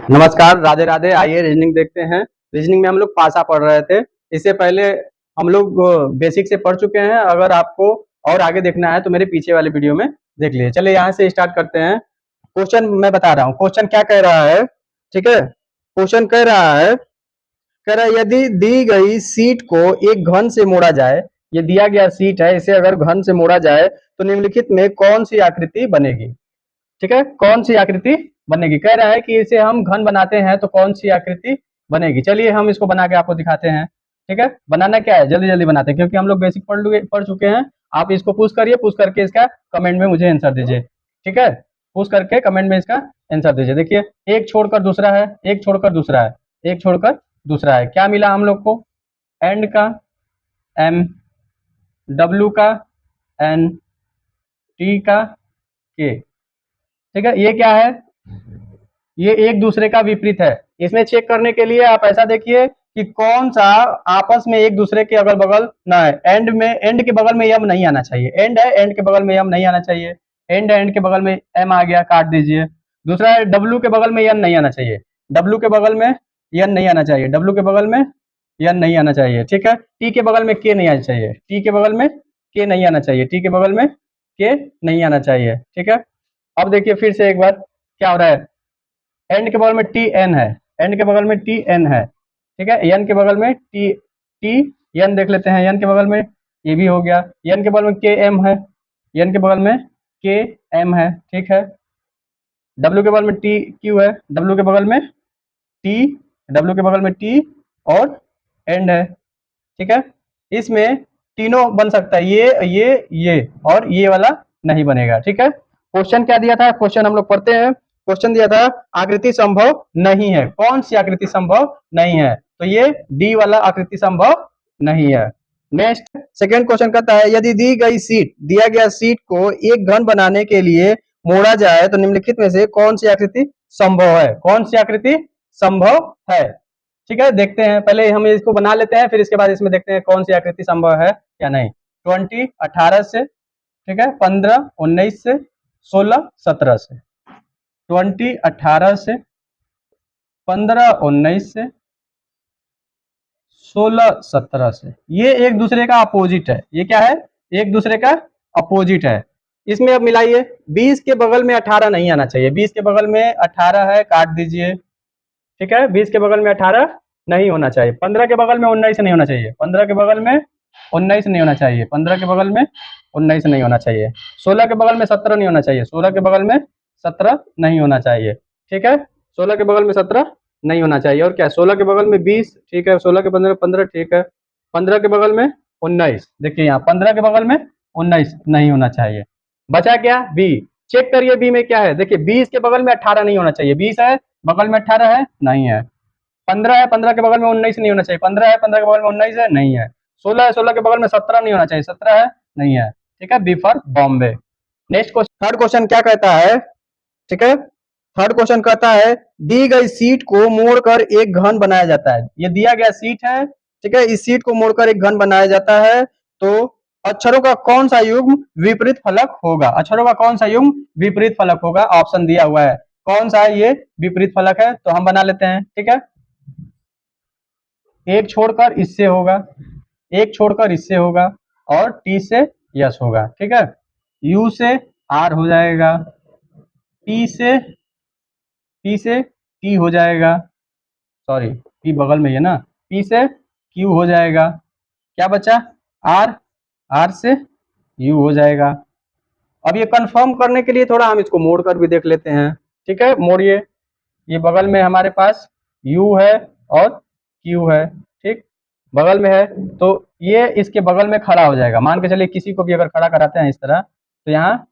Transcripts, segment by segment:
नमस्कार, राधे राधे। आइए रीजनिंग देखते हैं। रीजनिंग में हम लोग पासा पढ़ रहे थे। इससे पहले हम लोग बेसिक से पढ़ चुके हैं। अगर आपको और आगे देखना है तो मेरे पीछे वाले वीडियो में देख लीजिए। चलिए यहाँ से स्टार्ट करते हैं। क्वेश्चन मैं बता रहा हूँ। क्वेश्चन क्या कह रहा है, ठीक है। क्वेश्चन कह रहा है यदि दी गई सीट को एक घन से मोड़ा जाए, ये दिया गया सीट है, इसे अगर घन से मोड़ा जाए तो निम्नलिखित में कौन सी आकृति बनेगी। ठीक है, कौन सी आकृति बनेगी। कह रहा है कि इसे हम घन बनाते हैं तो कौन सी आकृति बनेगी। चलिए हम इसको बना के आपको दिखाते हैं। ठीक है, बनाना क्या है, जल्दी जल्दी बनाते हैं क्योंकि हम लोग बेसिक पढ़ चुके हैं। आप इसको पुश करिए, पुश करके इसका कमेंट में मुझे आंसर दीजिए। ठीक है, पुश करके कमेंट में इसका आंसर दीजिए। देखिए, एक छोड़कर दूसरा है, एक छोड़कर दूसरा है, एक छोड़कर दूसरा है। क्या मिला हम लोग को, एंड का एम, डब्ल्यू का एन, टी का के। ठीक है, ये क्या है, ये एक दूसरे का विपरीत है। इसमें चेक करने के लिए आप ऐसा देखिए कि कौन सा आपस में एक दूसरे के अगल बगल ना है। एंड में, एंड के बगल में यम नहीं आना चाहिए। एंड है, एंड के बगल में यम नहीं आना चाहिए। एंड है, एंड के बगल में एम आ गया, काट दीजिए। दूसरा है, डब्ल्यू के बगल में यन नहीं आना चाहिए। डब्ल्यू के बगल में यन नहीं आना चाहिए। डब्ल्यू के बगल में यन नहीं आना चाहिए। ठीक है, टी के बगल में के नहीं आना चाहिए। टी के बगल में के नहीं आना चाहिए। टी के बगल में के नहीं आना चाहिए। ठीक है, अब देखिए फिर से एक बार क्या हो रहा है। एंड के बगल में टी एन है, एंड के बगल में टी एन है। ठीक है, एन के बगल में टी टी एन देख लेते हैं। एन के बगल में ये भी हो गया। एन के बगल में के एम है, एन के बगल में के एम है। ठीक है, डब्ल्यू के बगल में टी क्यू है, डब्ल्यू के बगल में टी, डब्ल्यू के बगल में टी और एंड है। ठीक है, इसमें तीनों बन सकता है, ये और ये वाला नहीं बनेगा। ठीक है, क्वेश्चन क्या दिया था, क्वेश्चन हम लोग पढ़ते हैं। क्वेश्चन दिया था आकृति संभव नहीं है। कौन सी आकृति संभव नहीं है, तो ये डी वाला आकृति संभव नहीं है। नेक्स्ट सेकंड क्वेश्चन कहता है यदि दी गई सीट, दिया गया सीट को एक घन बनाने के लिए मोड़ा जाए तो निम्नलिखित में से कौन सी आकृति संभव है। कौन सी आकृति संभव है। ठीक है, देखते हैं। पहले हम इसको बना लेते हैं, फिर इसके बाद इसमें देखते हैं कौन सी आकृति संभव है या नहीं। 20 18 से, ठीक है, 15 19 से, 16 17 से। 20 18 से, 15 19 से, 16 17 से। ये एक दूसरे का अपोजिट है। ये क्या है, एक दूसरे का अपोजिट है। इसमें अब मिलाइए। 20 के बगल में 18 नहीं आना चाहिए। 20 के बगल में 18 है, काट दीजिए। ठीक है, 20 के बगल में 18 नहीं होना चाहिए। 15 के बगल में 19 नहीं होना चाहिए। 15 के बगल में 19 नहीं होना चाहिए। 15 के बगल में 19 नहीं होना चाहिए। 16 के बगल में 17 नहीं होना चाहिए। 16 के बगल में 17 नहीं होना चाहिए। ठीक है, 16 के बगल में 17 नहीं होना चाहिए। और क्या, 16 के बगल में 20, ठीक है, 16 के 15 15, ठीक है। 15 के बगल में 19, देखिए यहाँ 15 के बगल में 19 नहीं होना चाहिए। बचा क्या, बी। चेक करिए बी में क्या है। देखिए 20 के बगल में 18 नहीं होना चाहिए। 20 है, बगल में 18 है, नहीं है। 15 है, 15 के बगल में 19 नहीं होना चाहिए। 15 है, 15 के बगल में 19 है, नहीं है। 16 है, 16 के बगल में 17 नहीं होना चाहिए। 17 है, नहीं है। ठीक है, B for Bombay. Next question, third question क्या कहता है। ठीक है, थर्ड क्वेश्चन कहता है दी गई सीट को मोड़कर एक घन बनाया जाता है। ये दिया गया सीट है, ठीक है, इस सीट को मोड़कर एक घन बनाया जाता है तो अक्षरों का कौन सा युग्म विपरीत फलक होगा। अक्षरों का कौन सा युग्म विपरीत फलक होगा। ऑप्शन दिया हुआ है, कौन सा है ये विपरीत फलक है, तो हम बना लेते हैं। ठीक है, एक छोड़कर इससे होगा, एक छोड़कर इससे होगा और टी से यस होगा। ठीक है, यू से आर हो जाएगा, टी से टी हो जाएगा, सॉरी टी बगल में है ना, पी से क्यू हो जाएगा। क्या बचा, आर, आर से यू हो जाएगा। अब ये कंफर्म करने के लिए थोड़ा हम इसको मोड़ कर भी देख लेते हैं। ठीक है, मोड़िए। ये बगल में हमारे पास यू है और क्यू है। ठीक, बगल में है तो ये इसके बगल में खड़ा हो जाएगा। मान के चलिए किसी को भी अगर खड़ा कराते हैं इस तरह, तो यहाँ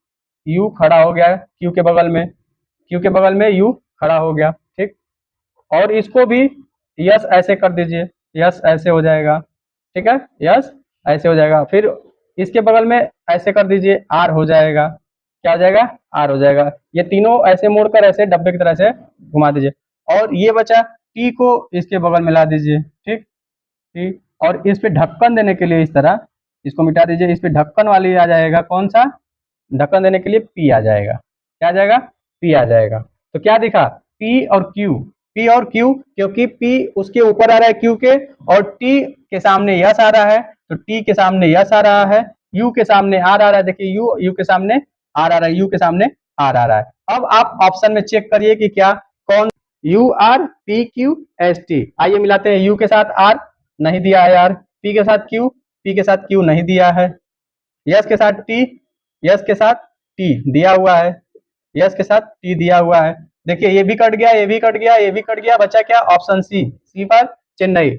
यू खड़ा हो गया क्यू के बगल में, क्यू के बगल में यू खड़ा हो गया। ठीक, और इसको भी यस ऐसे कर दीजिए, यस ऐसे हो जाएगा। ठीक है, यस ऐसे हो जाएगा। फिर इसके बगल में ऐसे कर दीजिए, आर हो जाएगा। क्या हो जाएगा, आर हो जाएगा। ये तीनों ऐसे मोड़कर ऐसे डब्बे की तरह से घुमा दीजिए। और ये बचा, टी को इसके बगल में ला दीजिए। ठीक, ठीक, और इस पे ढक्कन देने के लिए इस तरह इसको मिटा दीजिए। इस पे ढक्कन वाली आ जाएगा, कौन सा, ढक्कन देने के लिए पी आ जाएगा। क्या आ जाएगा, पी आ जाएगा। तो क्या दिखा, पी और क्यू, P और Q, क्योंकि P उसके ऊपर आ रहा है Q के, और T के सामने यस आ रहा है, तो T के सामने यस आ रहा है, U के सामने आर आ रहा है, देखिए U के सामने आर आ रहा है, U के सामने आर आ रहा है। अब आप ऑप्शन में चेक करिए कि क्या कौन you R P Q S T. आइए मिलाते हैं, यू के साथ आर नहीं दिया है यार, पी के साथ क्यू, पी के साथ क्यू नहीं दिया है, यस के साथ टी, यस के साथ टी दिया हुआ है, यस के साथ टी दिया हुआ है। देखिए ये भी कट गया, ये भी कट गया, ये भी कट गया, बचा क्या option C, C for Chennai.